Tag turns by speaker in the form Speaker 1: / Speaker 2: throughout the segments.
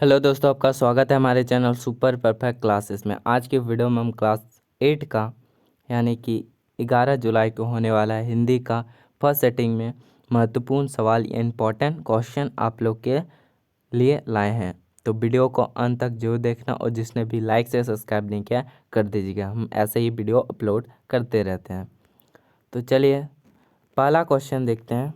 Speaker 1: Hello दोस्तों, आपका स्वागत है हमारे चैनल सुपर परफेक्ट क्लासेस में। आज के वीडियो में हम क्लास 8 का यानी कि 11 जुलाई को होने वाला है हिंदी का फर्स्ट सेटिंग में महत्वपूर्ण सवाल या इम्पोर्टेंट क्वेश्चन आप लोग के लिए लाए हैं। तो वीडियो को अंत तक जरूर देखना और जिसने भी लाइक से सब्सक्राइब नहीं किया कर दीजिएगा। हम ऐसे ही वीडियो अपलोड करते रहते हैं। तो चलिए पहला क्वेश्चन देखते हैं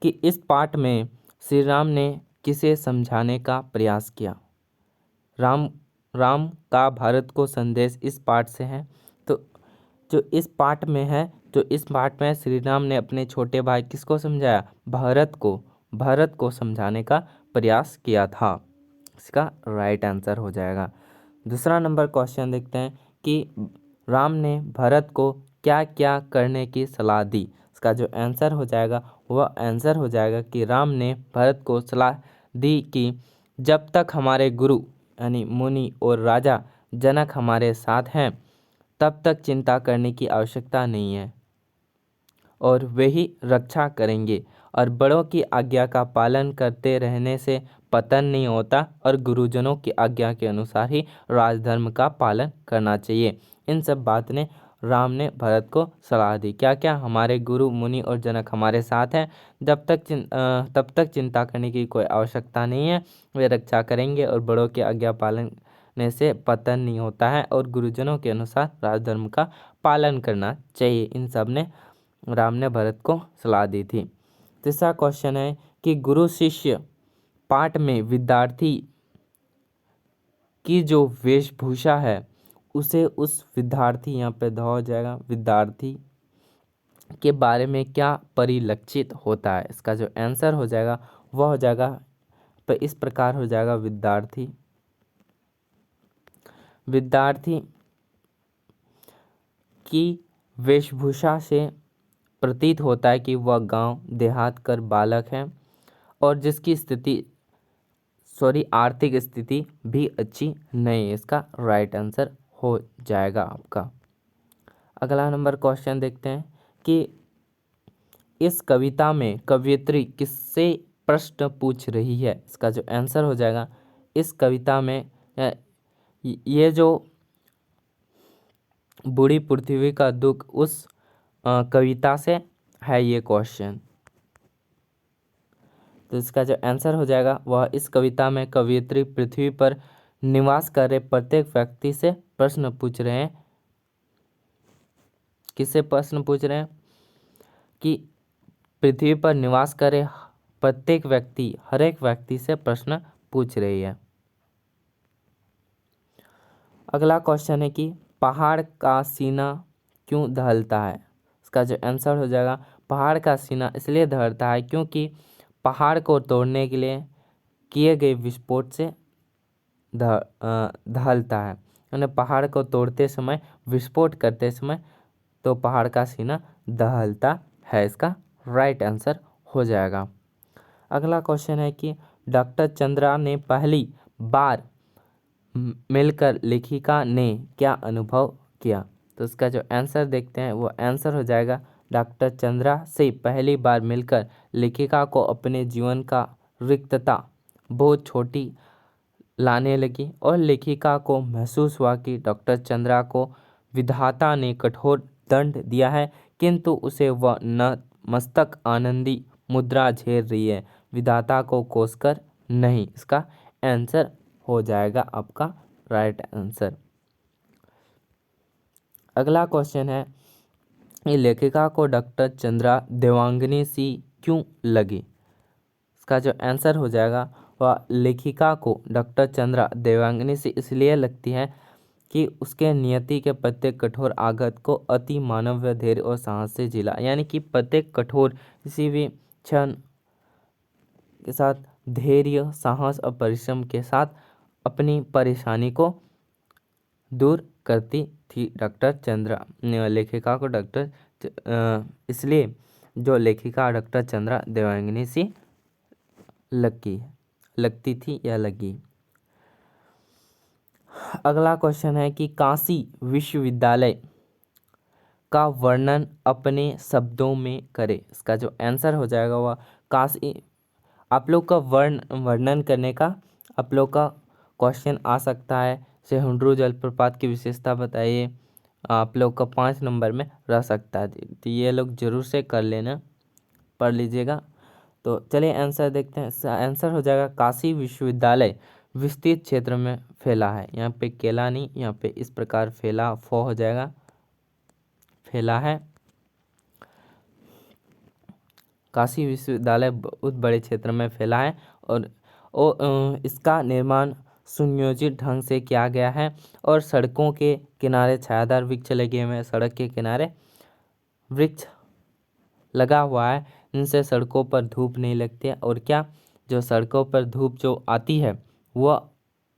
Speaker 1: कि इस पाठ में श्री राम ने किसे समझाने का प्रयास किया। राम राम का भारत को संदेश इस पाठ से है। तो जो इस पाठ में है, तो इस पाठ में श्री राम ने अपने छोटे भाई किसको समझाया? भारत को समझाने का प्रयास किया था। इसका राइट आंसर हो जाएगा। दूसरा नंबर क्वेश्चन देखते हैं कि राम ने भरत को क्या क्या करने की सलाह दी। इसका जो आंसर हो जाएगा वह आंसर हो जाएगा कि राम ने भरत को सलाह दी कि जब तक हमारे गुरु यानी मुनि और राजा जनक हमारे साथ हैं तब तक चिंता करने की आवश्यकता नहीं है और वे ही रक्षा करेंगे। और बड़ों की आज्ञा का पालन करते रहने से पतन नहीं होता और गुरुजनों की आज्ञा के अनुसार ही राजधर्म का पालन करना चाहिए। इन सब बात ने राम ने भरत को सलाह दी। क्या क्या? हमारे गुरु मुनि और जनक हमारे साथ हैं, तब तक चिंता करने की कोई आवश्यकता नहीं है, वे रक्षा करेंगे और बड़ों की आज्ञा पालन ने से पतन नहीं होता है और गुरुजनों के अनुसार राजधर्म का पालन करना चाहिए। इन सब ने राम ने भरत को सलाह दी थी। तीसरा क्वेश्चन है कि गुरु शिष्य पाठ में विद्यार्थी की जो वेशभूषा है उसे उस विद्यार्थी, यहाँ पे ध हो जाएगा, विद्यार्थी के बारे में क्या परिलक्षित होता है। इसका जो आंसर हो जाएगा वह हो जाएगा तो इस प्रकार हो जाएगा। विद्यार्थी की वेशभूषा से प्रतीत होता है कि वह गांव देहात कर बालक है और जिसकी आर्थिक स्थिति भी अच्छी नहीं है। इसका राइट आंसर हो जाएगा आपका। अगला नंबर क्वेश्चन देखते हैं कि इस कविता में कवयित्री किससे प्रश्न पूछ रही है। इसका जो आंसर हो जाएगा इस कविता में ये जो बूढ़ी पृथ्वी का दुख उस कविता से है ये क्वेश्चन। तो इसका जो आंसर हो जाएगा वह इस कविता में कवयित्री पृथ्वी पर निवास कर रहे प्रत्येक व्यक्ति से प्रश्न पूछ रहे हैं। किससे प्रश्न पूछ रहे हैं? कि पृथ्वी पर निवास करे प्रत्येक व्यक्ति, हर एक व्यक्ति से प्रश्न पूछ रही है। अगला क्वेश्चन है कि पहाड़ का सीना क्यों दहलता है। इसका जो आंसर हो जाएगा पहाड़ का सीना इसलिए दहलता है क्योंकि पहाड़ को तोड़ने के लिए किए गए विस्फोट से दहलता है। यानी पहाड़ को तोड़ते समय, विस्फोट करते समय तो पहाड़ का सीना दहलता है। इसका राइट आंसर हो जाएगा। अगला क्वेश्चन है कि डॉक्टर चंद्रा ने पहली बार मिलकर लेखिका ने क्या अनुभव किया। तो इसका जो आंसर देखते हैं वो आंसर हो जाएगा डॉक्टर चंद्रा से पहली बार मिलकर लेखिका को अपने जीवन का रिक्तता बहुत छोटी लाने लगी और लेखिका को महसूस हुआ कि डॉक्टर चंद्रा को विधाता ने कठोर दंड दिया है किंतु उसे वह न मस्तक आनंदी मुद्रा झेल रही है, विधाता को कोसकर नहीं। इसका आंसर हो जाएगा आपका राइट आंसर। अगला क्वेश्चन है ये लेखिका को डॉक्टर चंद्रा देवांगनी सी क्यों लगी। इसका जो आंसर हो जाएगा वह लेखिका को डॉक्टर चंद्रा देवांगनी से इसलिए लगती है कि उसके नियति के प्रत्येक कठोर आघात को अति मानवीय धैर्य और साहस से झेला। यानी कि प्रत्येक कठोर किसी भी क्षण के साथ धैर्य, साहस और परिश्रम के साथ अपनी परेशानी को दूर करती थी दक्षिणा चंद्रा लेखिका को इसलिए जो लेखिका दक्षिणा चंद्रा देवांगनी सी लगती थी या लगी। अगला क्वेश्चन है कि काशी विश्वविद्यालय का वर्णन अपने शब्दों में करें। इसका जो आंसर हो जाएगा वह काशी, आप लोग का वर्णन करने का आप लोग का क्वेश्चन आ सकता है। जैसे हुंड्रू जलप्रपात की विशेषता बताइए, आप लोग का 5 नंबर में रह सकता है। तो ये लोग जरूर से कर लेना, पढ़ लीजिएगा। तो चलिए आंसर देखते हैं। आंसर हो जाएगा काशी विश्वविद्यालय विस्तृत क्षेत्र में फैला है। यहाँ पे केला नहीं, यहाँ पे इस प्रकार फैला फो हो जाएगा, फैला है। काशी विश्वविद्यालय बहुत बड़े क्षेत्र में फैला है और इसका निर्माण सुनियोजित ढंग से किया गया है और सड़कों के किनारे छायादार वृक्ष लगे हुए हैं। सड़क के किनारे वृक्ष लगा हुआ है, इनसे सड़कों पर धूप नहीं लगती है। और क्या, जो सड़कों पर धूप जो आती है वह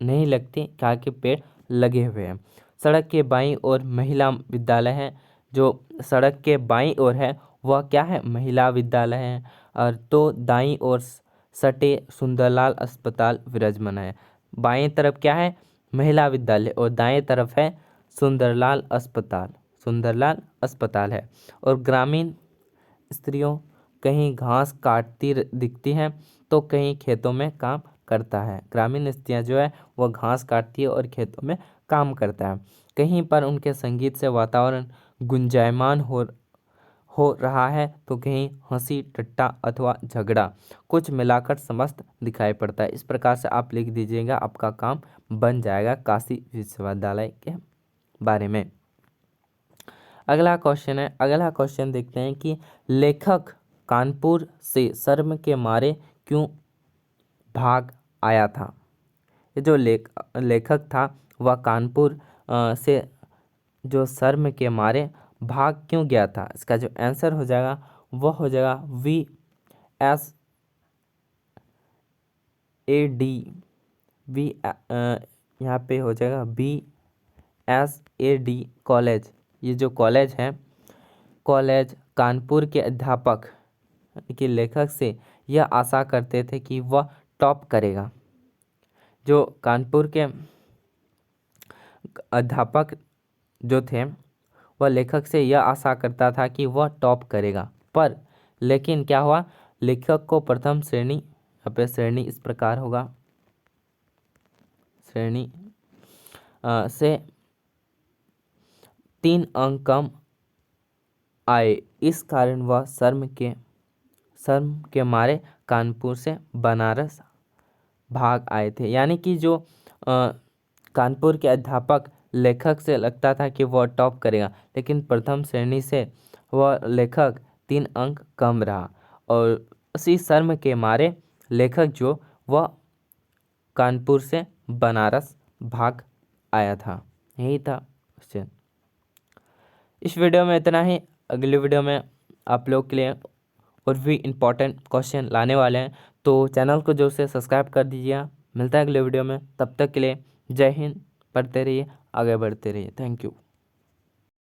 Speaker 1: नहीं लगती, क्या कि पेड़ लगे हुए हैं। सड़क के बाईं ओर महिला विद्यालय है। जो सड़क के बाईं ओर है वह क्या है, महिला विद्यालय है। और तो दाईं ओर सटे सुंदरलाल अस्पताल विराजमान है। बाईं तरफ क्या है, महिला विद्यालय, और दाएं तरफ है सुंदरलाल अस्पताल, सुंदरलाल अस्पताल है। और ग्रामीण स्त्रियों कहीं घास काटती दिखती हैं तो कहीं खेतों में काम करता है। ग्रामीण स्त्रियां जो है वह घास काटती है और खेतों में काम करता है। कहीं पर उनके संगीत से वातावरण गुंजायमान हो रहा है तो कहीं हंसी टट्टा अथवा झगड़ा, कुछ मिलाकर समस्त दिखाई पड़ता है। इस प्रकार से आप लिख दीजिएगा, आपका काम बन जाएगा काशी विश्वविद्यालय के बारे में। अगला क्वेश्चन है, अगला क्वेश्चन देखते हैं कि लेखक कानपुर से शर्म के मारे क्यों भाग आया था। ये जो लेखक था वह कानपुर से जो शर्म के मारे भाग क्यों गया था। इसका जो आंसर हो जाएगा वह हो जाएगा वी यहाँ पे हो जाएगा VSAD कॉलेज। ये जो कॉलेज है, कॉलेज कानपुर के अध्यापक के लेखक से यह आशा करते थे कि वह टॉप करेगा। जो कानपुर के अध्यापक जो थे वह लेखक से यह आशा करता था कि वह टॉप करेगा, पर लेकिन क्या हुआ, लेखक को प्रथम श्रेणी, यहाँ पे श्रेणी इस प्रकार होगा, श्रेणी से 3 अंक कम आए। इस कारण वह शर्म के मारे कानपुर से बनारस भाग आए थे। यानी कि जो कानपुर के अध्यापक लेखक से लगता था कि वह टॉप करेगा, लेकिन प्रथम श्रेणी से वह लेखक 3 अंक कम रहा और उसी शर्म के मारे लेखक जो वह कानपुर से बनारस भाग आया था। यही था क्वेश्चन। इस वीडियो में इतना ही। अगले वीडियो में आप लोग के लिए और भी इम्पोर्टेंट क्वेश्चन लाने वाले हैं, तो चैनल को जो से सब्सक्राइब कर दीजिए। मिलता है अगले वीडियो में, तब तक के लिए जय हिंद। पढ़ते रहिए, आगे बढ़ते रहिए। Thank you.